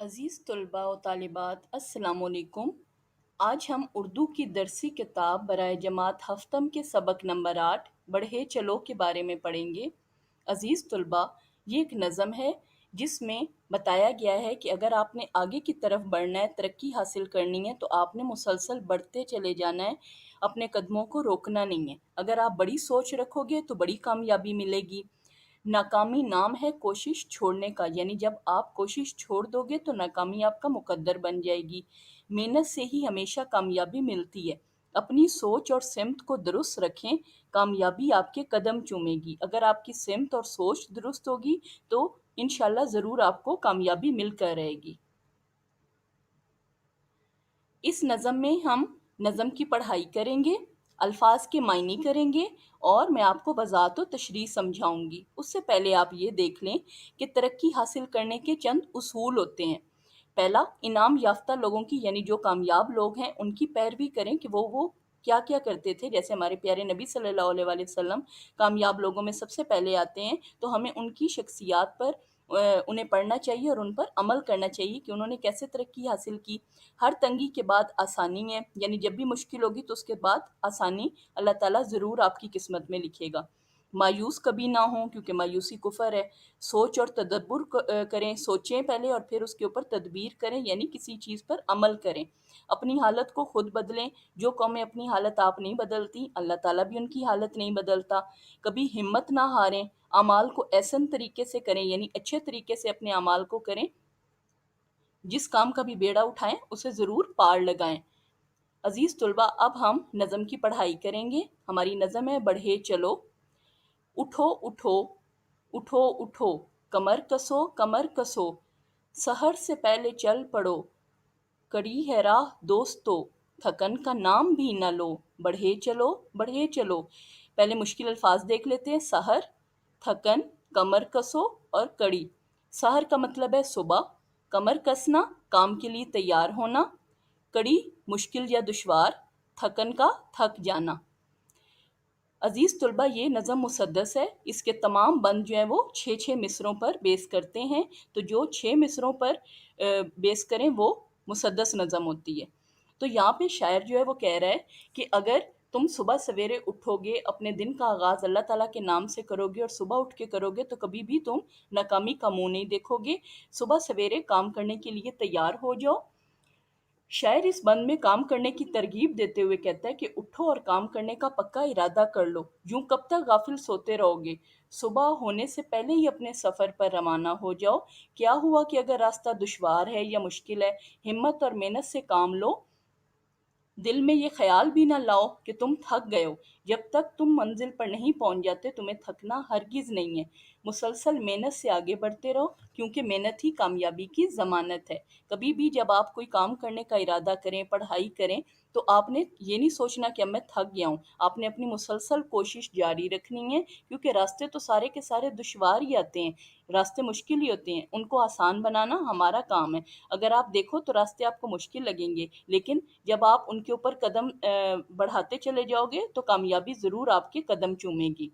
अज़ीज़ तलबा व तालिबात अस्सलामु अलैकुम। आज हम उर्दू की दरसी किताब बराए जमात हफ्तम के सबक नंबर 8 बढ़े चलो के बारे में पढ़ेंगे। अज़ीज़ तलबा, ये एक नज़म है जिसमें बताया गया है कि अगर आपने आगे की तरफ बढ़ना है, तरक्की हासिल करनी है, तो आपने मुसलसल बढ़ते चले जाना है, अपने कदमों को रोकना नहीं है। अगर आप बड़ी सोच रखोगे तो बड़ी कामयाबी मिलेगी। नाकामी नाम है कोशिश छोड़ने का, यानी जब आप कोशिश छोड़ दोगे तो नाकामी आपका मुकद्दर बन जाएगी। मेहनत से ही हमेशा कामयाबी मिलती है। अपनी सोच और सिमत को दुरुस्त रखें, कामयाबी आपके कदम चूमेगी। अगर आपकी सिमत और सोच दुरुस्त होगी तो इंशाल्लाह ज़रूर आपको कामयाबी मिलकर रहेगी। इस नज़म में हम नज़म की पढ़ाई करेंगे, अल्फाज के मायने करेंगे और मैं आपको वज़ाहत व तशरीह समझाऊंगी। उससे पहले आप ये देख लें कि तरक्की हासिल करने के चंद उसूल होते हैं। पहला, इनाम याफ्ता लोगों की यानी जो कामयाब लोग हैं उनकी पैरवी करें कि वो क्या क्या करते थे। जैसे हमारे प्यारे नबी सल्लल्लाहु अलैहि वसल्लम कामयाब लोगों में सबसे पहले आते हैं, तो हमें उनकी शख्सियात पर उन्हें पढ़ना चाहिए और उन पर अमल करना चाहिए कि उन्होंने कैसे तरक्की हासिल की। हर तंगी के बाद आसानी है, यानी जब भी मुश्किल होगी तो उसके बाद आसानी अल्लाह ताला ज़रूर आपकी किस्मत में लिखेगा। मायूस कभी ना हो, क्योंकि मायूसी कुफर है। सोच और तदब्बुर करें, सोचें पहले और फिर उसके ऊपर तदबीर करें, यानी किसी चीज़ पर अमल करें। अपनी हालत को खुद बदलें। जो कौमें अपनी हालत आप नहीं बदलती, अल्लाह ताला भी उनकी हालत नहीं बदलता। कभी हिम्मत ना हारें। अमाल को ऐसन तरीके से करें, यानी अच्छे तरीके से अपने अमाल को करें। जिस काम का भी बेड़ा उठाएं उसे ज़रूर पार लगाएं। अजीज़ तुलबा, अब हम नज़म की पढ़ाई करेंगे। हमारी नज़म है बढ़े चलो। उठो उठो, उठो उठो, कमर कसो, सहर से पहले चल पड़ो, कड़ी है राह दोस्तों, थकन का नाम भी न लो, बढ़े चलो बढ़े चलो। पहले मुश्किल अल्फाज देख लेते हैं। सहर, थकन, कमर कसो और कड़ी। सहर का मतलब है सुबह, कमर कसना काम के लिए तैयार होना, कड़ी मुश्किल या दुश्वार, थकन का थक जाना। अजीज़ तुलबा, ये नज़म मुसद्दस है। इसके तमाम बंद जो हैं वो 6-6 मिसरों पर बेस करते हैं। तो जो 6 मिसरों पर बेस करें वो मुसद्दस नज़म होती है। तो यहाँ पे शायर जो है वो कह रहा है कि अगर तुम सुबह सवेरे उठोगे, अपने दिन का आगाज़ अल्लाह ताला के नाम से करोगे और सुबह उठ के करोगे, तो कभी भी तुम नाकामी का मुंह नहीं देखोगे। सुबह सवेरे काम करने के लिए तैयार हो जाओ। शायर इस बंद में काम करने की तरगीब देते हुए कहता है कि उठो और काम करने का पक्का इरादा कर लो। यूं कब तक गाफिल सोते रहोगे? सुबह होने से पहले ही अपने सफ़र पर रवाना हो जाओ। क्या हुआ कि अगर रास्ता दुश्वार है या मुश्किल है, हिम्मत और मेहनत से काम लो। दिल में ये ख्याल भी ना लाओ कि तुम थक गए हो। जब तक तुम मंजिल पर नहीं पहुंच जाते, तुम्हें थकना हरगिज़ नहीं है। मुसलसल मेहनत से आगे बढ़ते रहो, क्योंकि मेहनत ही कामयाबी की ज़मानत है। कभी भी जब आप कोई काम करने का इरादा करें, पढ़ाई करें, तो आपने ये नहीं सोचना कि अब मैं थक गया हूँ। आपने अपनी मुसलसल कोशिश जारी रखनी है, क्योंकि रास्ते तो सारे के सारे दुश्वार ही आते हैं। रास्ते मुश्किल ही होते हैं, उनको आसान बनाना हमारा काम है। अगर आप देखो तो रास्ते आपको मुश्किल लगेंगे, लेकिन जब आप उनके ऊपर कदम बढ़ाते चले जाओगे तो कामयाबी ज़रूर आपके कदम चूमेगी।